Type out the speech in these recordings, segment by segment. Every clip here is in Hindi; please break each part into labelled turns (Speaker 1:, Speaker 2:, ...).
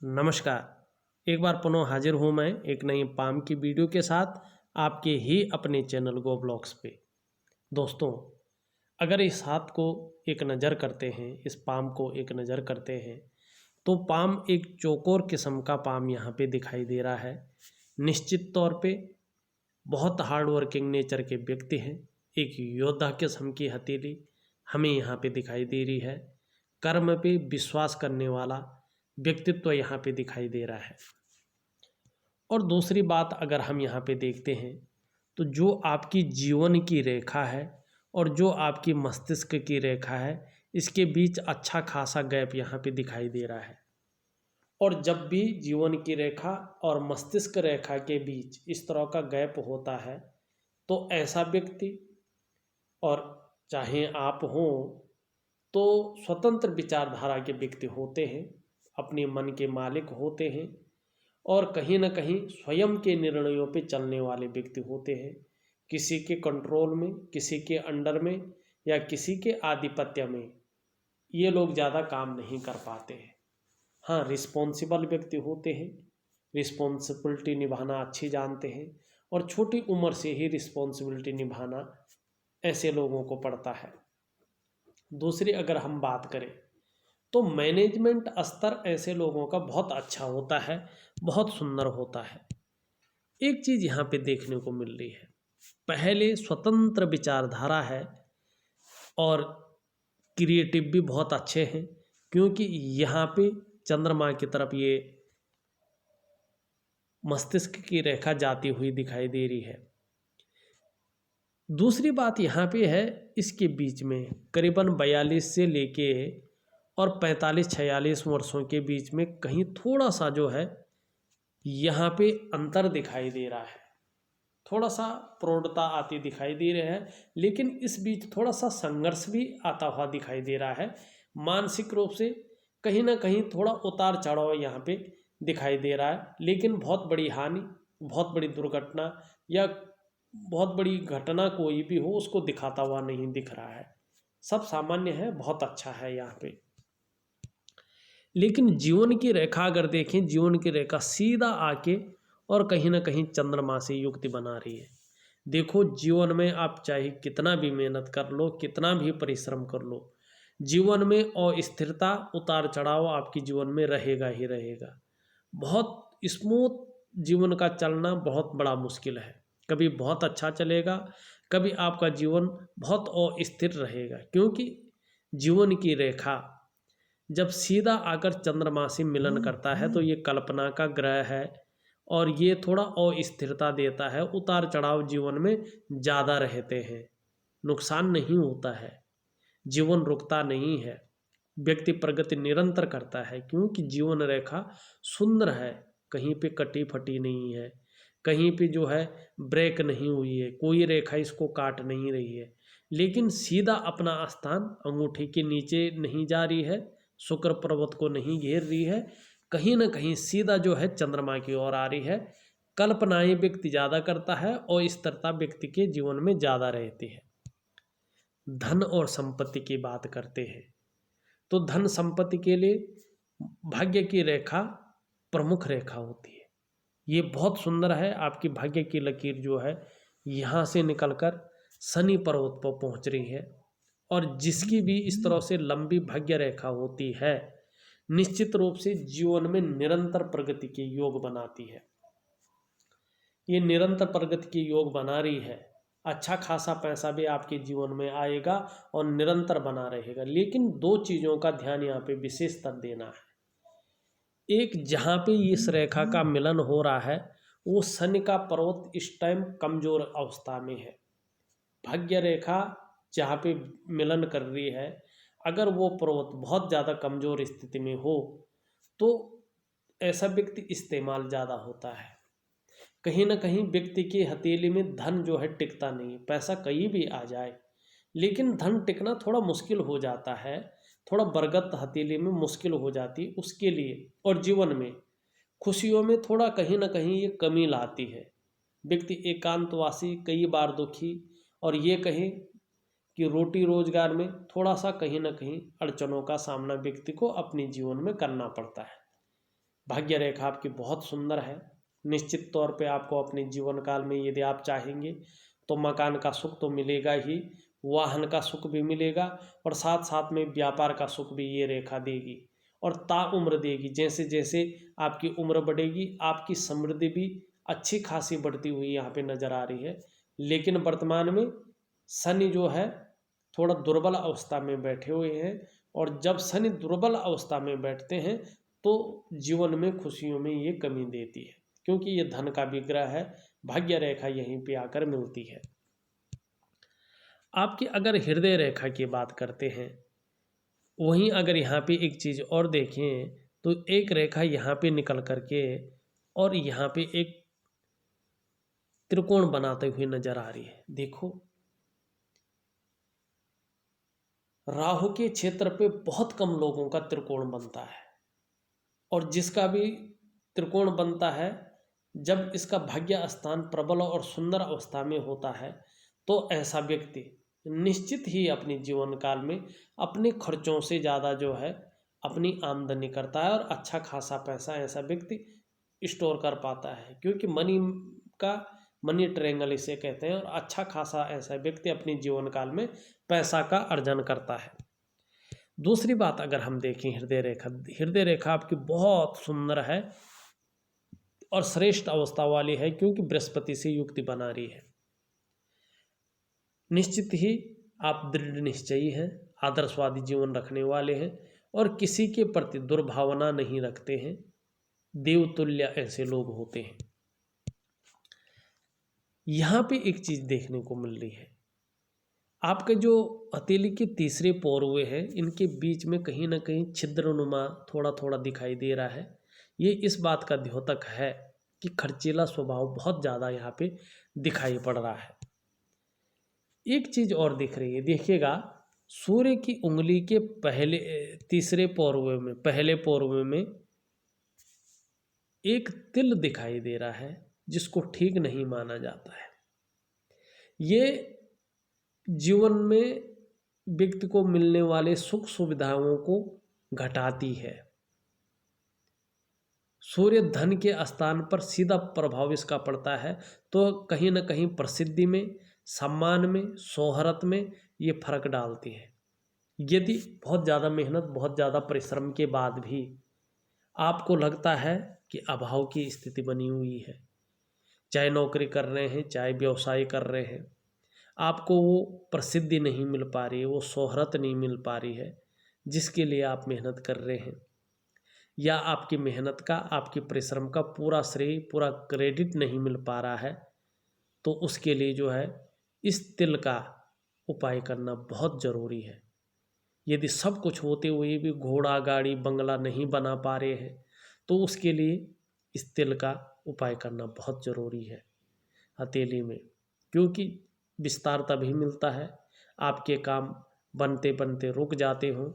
Speaker 1: नमस्कार। एक बार पुनः हाजिर हूँ मैं एक नई पाम की वीडियो के साथ आपके ही अपने चैनल गो ब्लॉग्स पे। दोस्तों, अगर इस हाथ को एक नज़र करते हैं, इस पाम को एक नज़र करते हैं, तो पाम एक चौकोर किस्म का पाम यहाँ पे दिखाई दे रहा है। निश्चित तौर पे बहुत हार्ड वर्किंग नेचर के व्यक्ति हैं। एक योद्धा किस्म की हथेली हमें यहाँ पे दिखाई दे रही है। कर्म पे विश्वास करने वाला व्यक्तित्व यहाँ पे दिखाई दे रहा है। और दूसरी बात अगर हम यहाँ पे देखते हैं तो जो आपकी जीवन की रेखा है और जो आपकी मस्तिष्क की रेखा है, इसके बीच अच्छा खासा गैप यहाँ पे दिखाई दे रहा है। और जब भी जीवन की रेखा और मस्तिष्क रेखा के बीच इस तरह का गैप होता है तो ऐसा व्यक्ति, और चाहे आप हों, तो स्वतंत्र विचारधारा के व्यक्ति होते हैं, अपने मन के मालिक होते हैं और कहीं ना कहीं स्वयं के निर्णयों पे चलने वाले व्यक्ति होते हैं। किसी के कंट्रोल में, किसी के अंडर में या किसी के आधिपत्य में ये लोग ज़्यादा काम नहीं कर पाते हैं। हाँ, रिस्पॉन्सिबल व्यक्ति होते हैं, रिस्पॉन्सिबिलिटी निभाना अच्छी जानते हैं और छोटी उम्र से ही रिस्पॉन्सिबिलिटी निभाना ऐसे लोगों को पड़ता है। दूसरी अगर हम बात करें तो मैनेजमेंट स्तर ऐसे लोगों का बहुत अच्छा होता है, बहुत सुंदर होता है। एक चीज़ यहाँ पे देखने को मिल रही है, पहले स्वतंत्र विचारधारा है और क्रिएटिव भी बहुत अच्छे हैं, क्योंकि यहाँ पे चंद्रमा की तरफ ये मस्तिष्क की रेखा जाती हुई दिखाई दे रही है। दूसरी बात यहाँ पे है, इसके बीच में करीबन 42 से लेके और 45-46 वर्षों के बीच में कहीं थोड़ा सा जो है यहाँ पे अंतर दिखाई दे रहा है, थोड़ा सा प्रौढ़ता आती दिखाई दे रहा है। लेकिन इस बीच थोड़ा सा संघर्ष भी आता हुआ दिखाई दे रहा है। मानसिक रूप से कहीं ना कहीं थोड़ा उतार चढ़ाव यहाँ पे दिखाई दे रहा है। लेकिन बहुत बड़ी हानि, बहुत बड़ी दुर्घटना या बहुत बड़ी घटना कोई भी हो, उसको दिखाता हुआ नहीं दिख रहा है। सब सामान्य है, बहुत अच्छा है यहाँ पे। लेकिन जीवन की रेखा अगर देखें, जीवन की रेखा सीधा आके और कहीं ना कहीं चंद्रमा से युक्ति बना रही है। देखो, जीवन में आप चाहे कितना भी मेहनत कर लो, कितना भी परिश्रम कर लो, जीवन में अस्थिरता, उतार चढ़ाव आपकी जीवन में रहेगा ही रहेगा। बहुत स्मूथ जीवन का चलना बहुत बड़ा मुश्किल है। कभी बहुत अच्छा चलेगा, कभी आपका जीवन बहुत अस्थिर रहेगा, क्योंकि जीवन की रेखा जब सीधा आकर चंद्रमा से मिलन करता है तो ये कल्पना का ग्रह है और ये थोड़ा अस्थिरता देता है। उतार चढ़ाव जीवन में ज़्यादा रहते हैं, नुकसान नहीं होता है, जीवन रुकता नहीं है, व्यक्ति प्रगति निरंतर करता है, क्योंकि जीवन रेखा सुंदर है, कहीं पे कटी फटी नहीं है, कहीं पे जो है ब्रेक नहीं हुई है, कोई रेखा इसको काट नहीं रही है, लेकिन सीधा अपना स्थान अंगूठी के नीचे नहीं जा रही है, शुक्र पर्वत को नहीं घेर रही है, कहीं ना कहीं सीधा जो है चंद्रमा की ओर आ रही है। कल्पनाएं व्यक्ति ज़्यादा करता है और स्थिरता व्यक्ति के जीवन में ज़्यादा रहती है। धन और संपत्ति की बात करते हैं तो धन संपत्ति के लिए भाग्य की रेखा प्रमुख रेखा होती है। ये बहुत सुंदर है। आपकी भाग्य की लकीर जो है यहाँ से निकलकर शनि पर्वत पर पहुँच रही है, और जिसकी भी इस तरह से लंबी भाग्य रेखा होती है, निश्चित रूप से जीवन में निरंतर प्रगति के योग बनाती है। ये निरंतर प्रगति के योग बना रही है, अच्छा खासा पैसा भी आपके जीवन में आएगा और निरंतर बना रहेगा। लेकिन दो चीज़ों का ध्यान यहाँ पे विशेषतर देना है। एक, जहाँ पे इस रेखा का मिलन हो रहा है वो शनि का पर्वत इस टाइम कमजोर अवस्था में है। भाग्य रेखा जहाँ पे मिलन कर रही है, अगर वो पर्वत बहुत ज़्यादा कमजोर स्थिति में हो तो ऐसा व्यक्ति इस्तेमाल ज़्यादा होता है। कहीं ना कहीं व्यक्ति की हथेली में धन जो है टिकता नहीं, पैसा कहीं भी आ जाए लेकिन धन टिकना थोड़ा मुश्किल हो जाता है, थोड़ा बरगद हथेली में मुश्किल हो जाती है उसके लिए। और जीवन में खुशियों में थोड़ा कहीं ना कहीं ये कमी लाती है। व्यक्ति एकांतवासी, कई बार दुखी, और ये कहें कि रोटी रोजगार में थोड़ा सा कहीं ना कहीं अड़चनों का सामना व्यक्ति को अपने जीवन में करना पड़ता है। भाग्य रेखा आपकी बहुत सुंदर है। निश्चित तौर पे आपको अपने जीवन काल में यदि आप चाहेंगे तो मकान का सुख तो मिलेगा ही, वाहन का सुख भी मिलेगा और साथ साथ में व्यापार का सुख भी ये रेखा देगी और ताउम्र देगी। जैसे जैसे आपकी उम्र बढ़ेगी आपकी समृद्धि भी अच्छी खासी बढ़ती हुई यहाँ पे नजर आ रही है। लेकिन वर्तमान में शनि जो है थोड़ा दुर्बल अवस्था में बैठे हुए हैं और जब शनि दुर्बल अवस्था में बैठते हैं तो जीवन में खुशियों में ये कमी देती है, क्योंकि ये धन का भी ग्रह है। भाग्य रेखा यहीं पे आकर मिलती है। आपकी अगर हृदय रेखा की बात करते हैं, वहीं अगर यहाँ पे एक चीज़ और देखें तो एक रेखा यहाँ पे निकल करके और यहाँ पे एक त्रिकोण बनाते हुए नजर आ रही है। देखो राहु के क्षेत्र पे बहुत कम लोगों का त्रिकोण बनता है और जिसका भी त्रिकोण बनता है जब इसका भाग्य स्थान प्रबल और सुंदर अवस्था में होता है तो ऐसा व्यक्ति निश्चित ही अपने जीवन काल में अपने खर्चों से ज़्यादा जो है अपनी आमदनी करता है और अच्छा खासा पैसा ऐसा व्यक्ति स्टोर कर पाता है, क्योंकि मनी ट्रायंगल इसे कहते हैं। और अच्छा खासा ऐसा व्यक्ति अपने जीवन काल में पैसा का अर्जन करता है। दूसरी बात अगर हम देखें हृदय रेखा आपकी बहुत सुंदर है और श्रेष्ठ अवस्था वाली है, क्योंकि बृहस्पति से युक्ति बना रही है। निश्चित ही आप दृढ़ निश्चयी हैं, आदर्शवादी जीवन रखने वाले हैं और किसी के प्रति दुर्भावना नहीं रखते हैं। देवतुल्य ऐसे लोग होते हैं। यहाँ पे एक चीज देखने को मिल रही है, आपके जो हथेली के तीसरे पोरवे हैं इनके बीच में कहीं ना कहीं छिद्रनुमा थोड़ा थोड़ा दिखाई दे रहा है। ये इस बात का द्योतक है कि खर्चीला स्वभाव बहुत ज़्यादा यहाँ पे दिखाई पड़ रहा है। एक चीज और दिख रही है, देखिएगा सूर्य की उंगली के तीसरे पहले पोरवे में एक तिल दिखाई दे रहा है जिसको ठीक नहीं माना जाता है। ये जीवन में व्यक्ति को मिलने वाले सुख सुविधाओं को घटाती है। सूर्य धन के स्थान पर सीधा प्रभाव इसका पड़ता है, तो कहीं ना कहीं प्रसिद्धि में, सम्मान में, शोहरत में ये फर्क डालती है। यदि बहुत ज़्यादा मेहनत, बहुत ज़्यादा परिश्रम के बाद भी आपको लगता है कि अभाव की स्थिति बनी हुई है, चाहे नौकरी कर रहे हैं चाहे व्यवसाय कर रहे हैं, आपको वो प्रसिद्धि नहीं मिल पा रही है, वो शोहरत नहीं मिल पा रही है जिसके लिए आप मेहनत कर रहे हैं, या आपकी मेहनत का, आपकी परिश्रम का पूरा श्रेय, पूरा क्रेडिट नहीं मिल पा रहा है, तो उसके लिए जो है इस तिल का उपाय करना बहुत ज़रूरी है। यदि सब कुछ होते हुए भी घोड़ा गाड़ी बंगला नहीं बना पा रहे हैं तो उसके लिए इस तिल का उपाय करना बहुत ज़रूरी है हथेली में, क्योंकि विस्तार तभी मिलता है आपके काम बनते बनते रुक जाते हों,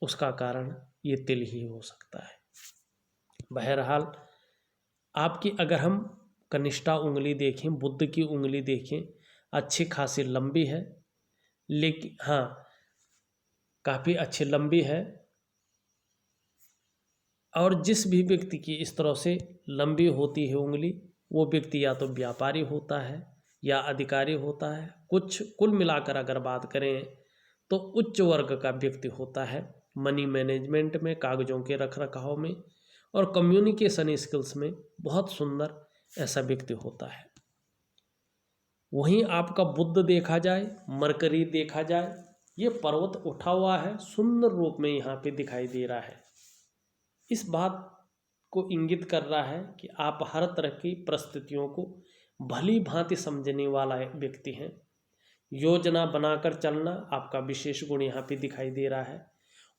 Speaker 1: उसका कारण ये तिल ही हो सकता है। बहरहाल आपकी अगर हम कनिष्ठा उंगली देखें, बुध की उंगली देखें, अच्छी खासी लंबी है, लेकिन हाँ काफ़ी अच्छी लंबी है। और जिस भी व्यक्ति की इस तरह से लंबी होती है उंगली, वो व्यक्ति या तो व्यापारी होता है या अधिकारी होता है। कुल मिलाकर अगर बात करें तो उच्च वर्ग का व्यक्ति होता है, मनी मैनेजमेंट में, कागजों के रख रखाव में और कम्युनिकेशन स्किल्स में बहुत सुंदर ऐसा व्यक्ति होता है। वहीं आपका बुध देखा जाए, मरकरी देखा जाए, ये पर्वत उठा हुआ है, सुंदर रूप में यहाँ पे दिखाई दे रहा है। इस बात को इंगित कर रहा है कि आप हर तरह की परिस्थितियों को भली भांति समझने वाला व्यक्ति हैं। योजना बनाकर चलना आपका विशेष गुण यहाँ पे दिखाई दे रहा है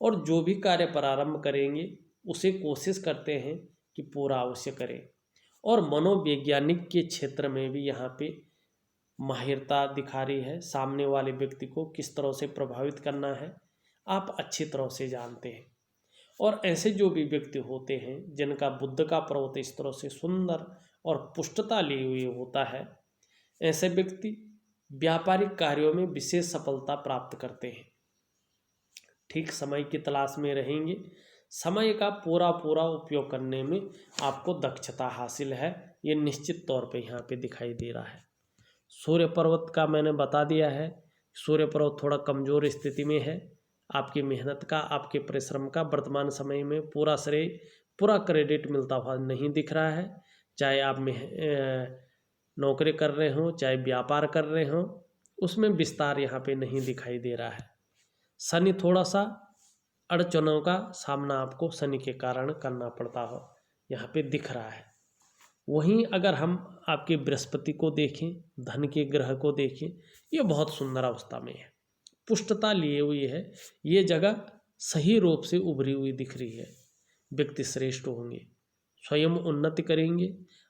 Speaker 1: और जो भी कार्य प्रारंभ करेंगे उसे कोशिश करते हैं कि पूरा अवश्य करें। और मनोवैज्ञानिक के क्षेत्र में भी यहाँ पे माहिरता दिखा रही है। सामने वाले व्यक्ति को किस तरह से प्रभावित करना है आप अच्छी तरह से जानते हैं। और ऐसे जो भी व्यक्ति होते हैं जिनका बुध का पर्वत इस तरह से सुंदर और पुष्टता ली हुई होता है, ऐसे व्यक्ति व्यापारिक कार्यों में विशेष सफलता प्राप्त करते हैं। ठीक समय की तलाश में रहेंगे, समय का पूरा पूरा उपयोग करने में आपको दक्षता हासिल है, ये निश्चित तौर पे यहाँ पे दिखाई दे रहा है। सूर्य पर्वत का मैंने बता दिया है। सूर्य पर्वत थोड़ा कमज़ोर स्थिति में है। आपकी मेहनत का, आपके परिश्रम का वर्तमान समय में पूरा श्रेय, पूरा क्रेडिट मिलता हुआ नहीं दिख रहा है। चाहे आप नौकरी कर रहे हो, चाहे व्यापार कर रहे हो, उसमें विस्तार यहाँ पे नहीं दिखाई दे रहा है। शनि थोड़ा सा अड़चनों का सामना आपको शनि के कारण करना पड़ता हो यहाँ पे दिख रहा है। वहीं अगर हम आपके बृहस्पति को देखें, धन के ग्रह को देखें, ये बहुत सुंदर अवस्था में है, पुष्टता लिए हुई है। ये जगह सही रूप से उभरी हुई दिख रही है। व्यक्ति श्रेष्ठ होंगे, स्वयं उन्नति करेंगे,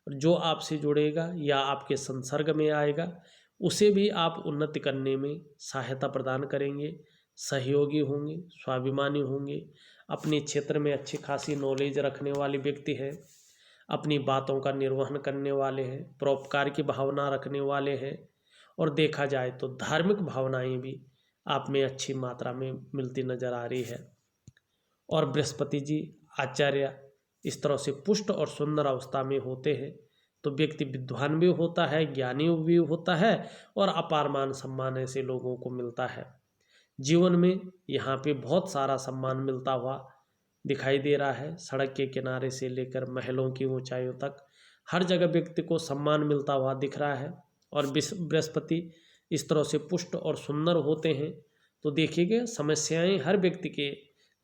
Speaker 1: और जो आपसे जुड़ेगा या आपके संसर्ग में आएगा उसे भी आप उन्नति करने में सहायता प्रदान करेंगे, सहयोगी होंगे, स्वाभिमानी होंगे, अपने क्षेत्र में अच्छी खासी नॉलेज रखने वाले व्यक्ति हैं, अपनी बातों का निर्वहन करने वाले हैं, परोपकार की भावना रखने वाले हैं, और देखा जाए तो धार्मिक भावनाएं भी आप में अच्छी मात्रा में मिलती नजर आ रही है। और बृहस्पति जी आचार्य इस तरह से पुष्ट और सुंदर अवस्था में होते हैं तो व्यक्ति विद्वान भी होता है, ज्ञानी भी होता है, और अपार मान सम्मान ऐसे लोगों को मिलता है। जीवन में यहाँ पे बहुत सारा सम्मान मिलता हुआ दिखाई दे रहा है। सड़क के किनारे से लेकर महलों की ऊंचाइयों तक हर जगह व्यक्ति को सम्मान मिलता हुआ दिख रहा है। और बृहस्पति इस तरह से पुष्ट और सुंदर होते हैं तो देखिएगा समस्याएं हर व्यक्ति के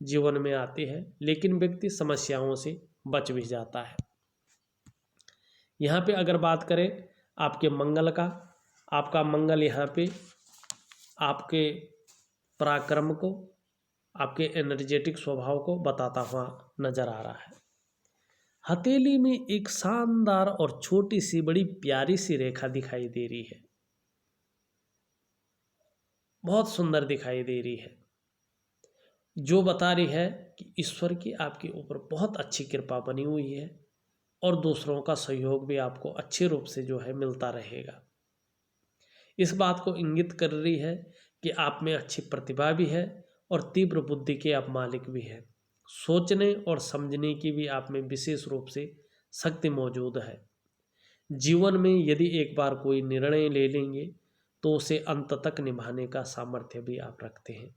Speaker 1: जीवन में आती है, लेकिन व्यक्ति समस्याओं से बच भी जाता है। यहाँ पे अगर बात करें आपके मंगल का, आपका मंगल यहाँ पे आपके पराक्रम को, आपके एनर्जेटिक स्वभाव को बताता हुआ नजर आ रहा है। हथेली में एक शानदार और छोटी सी बड़ी प्यारी सी रेखा दिखाई दे रही है, बहुत सुंदर दिखाई दे रही है, जो बता रही है कि ईश्वर की आपके ऊपर बहुत अच्छी कृपा बनी हुई है और दूसरों का सहयोग भी आपको अच्छे रूप से जो है मिलता रहेगा। इस बात को इंगित कर रही है कि आप में अच्छी प्रतिभा भी है और तीव्र बुद्धि के आप मालिक भी हैं। सोचने और समझने की भी आप में विशेष रूप से शक्ति मौजूद है। जीवन में यदि एक बार कोई निर्णय ले लेंगे तो उसे अंत तक निभाने का सामर्थ्य भी आप रखते हैं।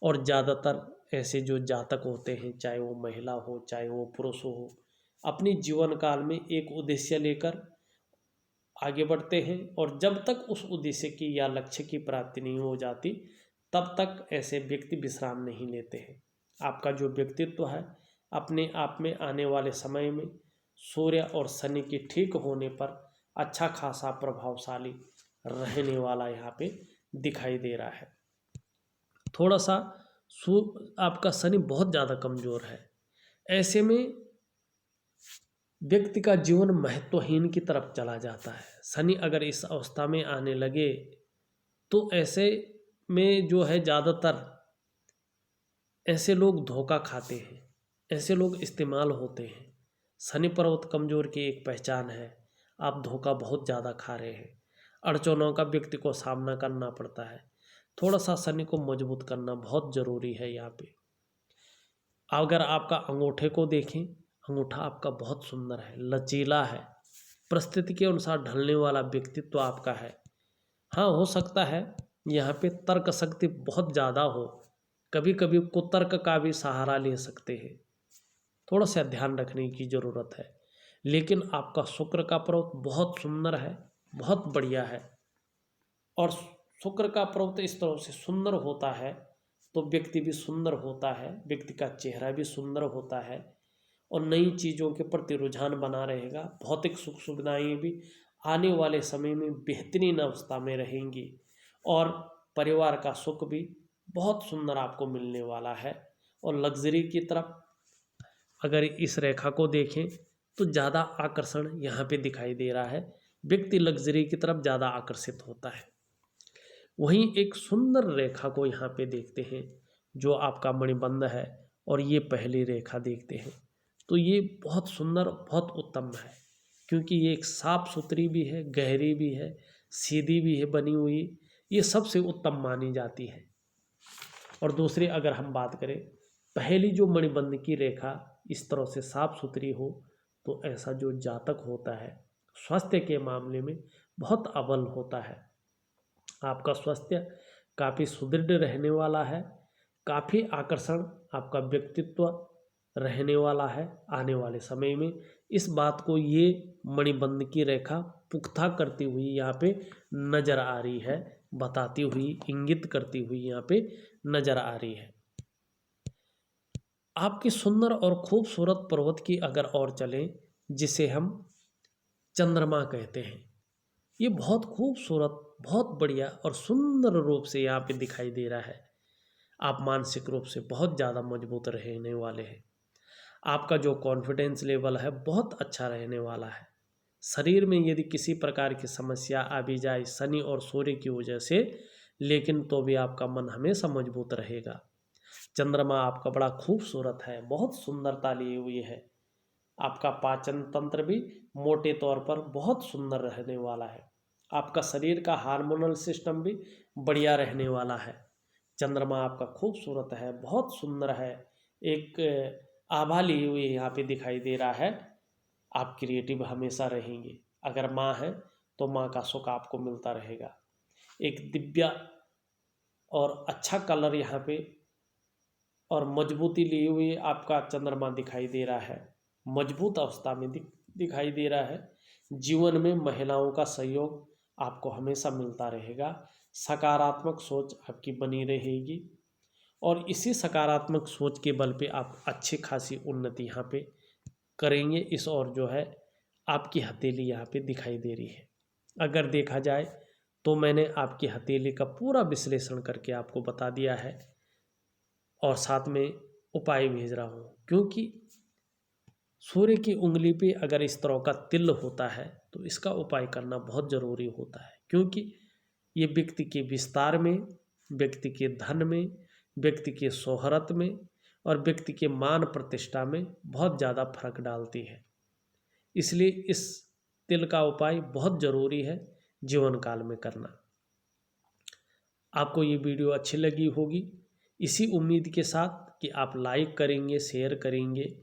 Speaker 1: और ज़्यादातर ऐसे जो जातक होते हैं, चाहे वो महिला हो चाहे वो पुरुष हो, अपने जीवन काल में एक उद्देश्य लेकर आगे बढ़ते हैं, और जब तक उस उद्देश्य की या लक्ष्य की प्राप्ति नहीं हो जाती तब तक ऐसे व्यक्ति विश्राम नहीं लेते हैं। आपका जो व्यक्तित्व है अपने आप में आने वाले समय में सूर्य और शनि के ठीक होने पर अच्छा खासा प्रभावशाली रहने वाला यहाँ पे दिखाई दे रहा है। थोड़ा सा आपका शनि बहुत ज़्यादा कमज़ोर है, ऐसे में व्यक्ति का जीवन महत्वहीन की तरफ चला जाता है। शनि अगर इस अवस्था में आने लगे तो ऐसे में जो है ज़्यादातर ऐसे लोग धोखा खाते हैं, ऐसे लोग इस्तेमाल होते हैं। शनि पर्वत कमज़ोर की एक पहचान है, आप धोखा बहुत ज़्यादा खा रहे हैं, अड़चनों का व्यक्ति को सामना करना पड़ता है। थोड़ा सा शनि को मजबूत करना बहुत ज़रूरी है। यहाँ पे अगर आपका अंगूठे को देखें, अंगूठा आपका बहुत सुंदर है, लचीला है, परिस्थिति के अनुसार ढलने वाला व्यक्तित्व आपका है। हाँ, हो सकता है यहाँ पे तर्क शक्ति बहुत ज़्यादा हो, कभी कभी कुतर्क का भी सहारा ले सकते हैं, थोड़ा सा ध्यान रखने की ज़रूरत है। लेकिन आपका शुक्र का पर्वत बहुत सुंदर है, बहुत बढ़िया है, और शुक्र का पर्वत इस तरह से सुंदर होता है तो व्यक्ति भी सुंदर होता है, व्यक्ति का चेहरा भी सुंदर होता है, और नई चीज़ों के प्रति रुझान बना रहेगा। भौतिक सुख सुविधाएँ भी आने वाले समय में बेहतरीन अवस्था में रहेंगी, और परिवार का सुख भी बहुत सुंदर आपको मिलने वाला है। और लग्जरी की तरफ अगर इस रेखा को देखें तो ज़्यादा आकर्षण यहाँ पे दिखाई दे रहा है, व्यक्ति लग्जरी की तरफ ज़्यादा आकर्षित होता है। वहीं एक सुंदर रेखा को यहाँ पे देखते हैं जो आपका मणिबंध है, और ये पहली रेखा देखते हैं तो ये बहुत सुंदर, बहुत उत्तम है, क्योंकि ये एक साफ सुथरी भी है, गहरी भी है, सीधी भी है बनी हुई, ये सबसे उत्तम मानी जाती है। और दूसरी अगर हम बात करें पहली जो मणिबंध की रेखा इस तरह से साफ सुथरी हो तो ऐसा जो जातक होता है स्वास्थ्य के मामले में बहुत अव्वल होता है। आपका स्वास्थ्य काफ़ी सुदृढ़ रहने वाला है, काफ़ी आकर्षण आपका व्यक्तित्व रहने वाला है आने वाले समय में। इस बात को ये मणिबंध की रेखा पुख्ता करती हुई यहाँ पे नज़र आ रही है, बताती हुई, इंगित करती हुई यहाँ पे नज़र आ रही है। आपकी सुंदर और खूबसूरत पर्वत की अगर और चलें, जिसे हम चंद्रमा कहते हैं, ये बहुत खूबसूरत, बहुत बढ़िया और सुंदर रूप से यहाँ पे दिखाई दे रहा है। आप मानसिक रूप से बहुत ज़्यादा मजबूत रहने वाले हैं। आपका जो कॉन्फिडेंस लेवल है बहुत अच्छा रहने वाला है। शरीर में यदि किसी प्रकार की समस्या आ भी जाए शनि और सूर्य की वजह से, लेकिन तो भी आपका मन हमेशा मजबूत रहेगा। चंद्रमा आपका बड़ा खूबसूरत है, बहुत सुंदरता ली हुई है। आपका पाचन तंत्र भी मोटे तौर पर बहुत सुंदर रहने वाला है। आपका शरीर का हार्मोनल सिस्टम भी बढ़िया रहने वाला है। चंद्रमा आपका खूबसूरत है, बहुत सुंदर है, एक आभा ली हुई यहाँ पे दिखाई दे रहा है। आप क्रिएटिव हमेशा रहेंगे। अगर माँ है तो माँ का सुख आपको मिलता रहेगा। एक दिव्या और अच्छा कलर यहाँ पे और मजबूती ली हुई आपका चंद्रमा दिखाई दे रहा है, मजबूत अवस्था में दिखाई दे रहा है। जीवन में महिलाओं का सहयोग आपको हमेशा मिलता रहेगा। सकारात्मक सोच आपकी बनी रहेगी और इसी सकारात्मक सोच के बल पे आप अच्छी खासी उन्नति यहाँ पे करेंगे। इस और जो है आपकी हथेली यहाँ पे दिखाई दे रही है। अगर देखा जाए तो मैंने आपकी हथेली का पूरा विश्लेषण करके आपको बता दिया है और साथ में उपाय भेज रहा हूँ, क्योंकि सूर्य की उंगली पे अगर इस तरह का तिल होता है तो इसका उपाय करना बहुत ज़रूरी होता है, क्योंकि ये व्यक्ति के विस्तार में, व्यक्ति के धन में, व्यक्ति के शोहरत में और व्यक्ति के मान प्रतिष्ठा में बहुत ज़्यादा फर्क डालती है। इसलिए इस तिल का उपाय बहुत ज़रूरी है जीवन काल में करना। आपको ये वीडियो अच्छी लगी होगी, इसी उम्मीद के साथ कि आप लाइक करेंगे, शेयर करेंगे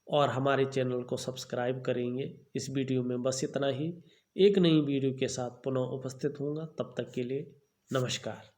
Speaker 1: और हमारे चैनल को सब्सक्राइब करेंगे। इस वीडियो में बस इतना ही। एक नई वीडियो के साथ पुनः उपस्थित होऊंगा, तब तक के लिए नमस्कार।